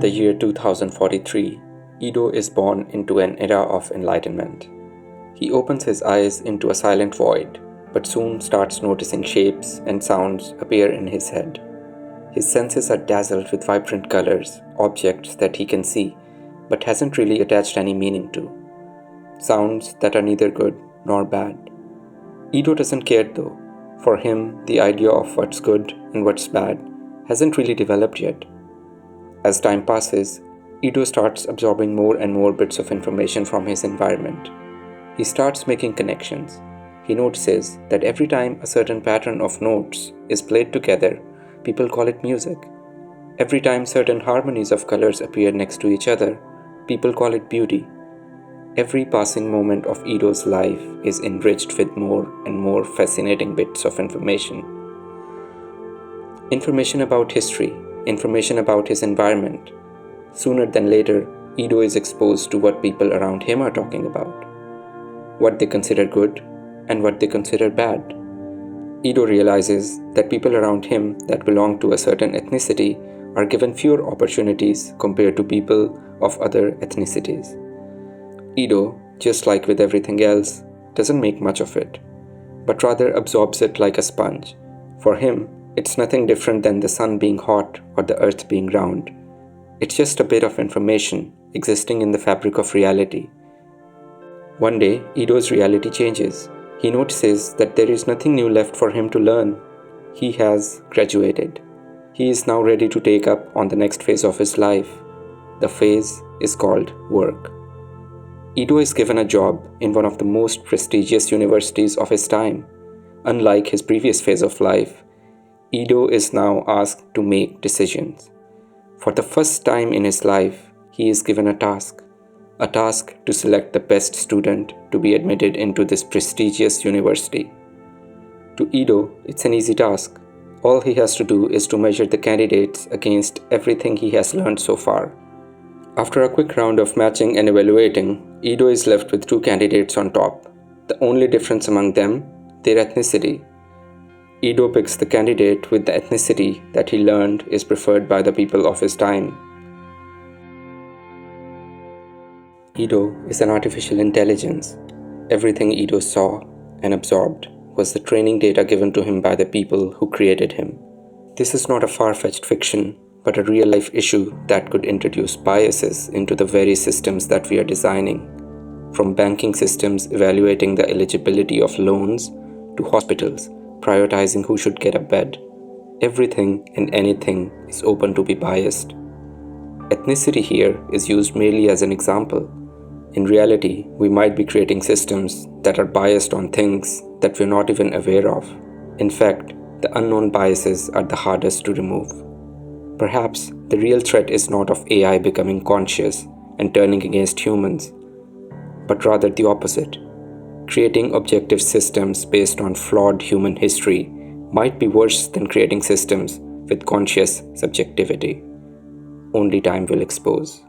the year 2043, Ido is born into an era of enlightenment. He opens his eyes into a silent void, but soon starts noticing shapes and sounds appear in his head. His senses are dazzled with vibrant colors, objects that he can see, but hasn't really attached any meaning to. Sounds that are neither good nor bad. Ido doesn't care though. For him, the idea of what's good and what's bad hasn't really developed yet. As time passes, Ido starts absorbing more and more bits of information from his environment. He starts making connections. He notices that every time a certain pattern of notes is played together, people call it music. Every time certain harmonies of colors appear next to each other, people call it beauty. Every passing moment of Ido's life is enriched with more and more fascinating bits of information. Information about history, information about his environment. Sooner than later, Ido is exposed to what people around him are talking about, what they consider good and what they consider bad. Ido realizes that people around him that belong to a certain ethnicity are given fewer opportunities compared to people of other ethnicities. Ido, just like with everything else, doesn't make much of it, but rather absorbs it like a sponge. For him, it's nothing different than the sun being hot or the earth being round. It's just a bit of information existing in the fabric of reality. One day, Ido's reality changes. He notices that there is nothing new left for him to learn. He has graduated. He is now ready to take up on the next phase of his life. The phase is called work. Ido is given a job in one of the most prestigious universities of his time. Unlike his previous phase of life, Ido is now asked to make decisions. For the first time in his life, he is given a task to select the best student to be admitted into this prestigious university. To Ido, it's an easy task. All he has to do is to measure the candidates against everything he has learned so far. After a quick round of matching and evaluating, Ido is left with two candidates on top. The only difference among them, their ethnicity. Ido picks the candidate with the ethnicity that he learned is preferred by the people of his time. Ido is an artificial intelligence. Everything Ido saw and absorbed was the training data given to him by the people who created him. This is not a far-fetched fiction, but a real-life issue that could introduce biases into the very systems that we are designing. From banking systems evaluating the eligibility of loans to hospitals prioritizing who should get a bed, everything and anything is open to be biased. Ethnicity here is used merely as an example. In reality, we might be creating systems that are biased on things that we're not even aware of. In fact, the unknown biases are the hardest to remove. Perhaps the real threat is not of AI becoming conscious and turning against humans, but rather the opposite. Creating objective systems based on flawed human history might be worse than creating systems with conscious subjectivity. Only time will expose.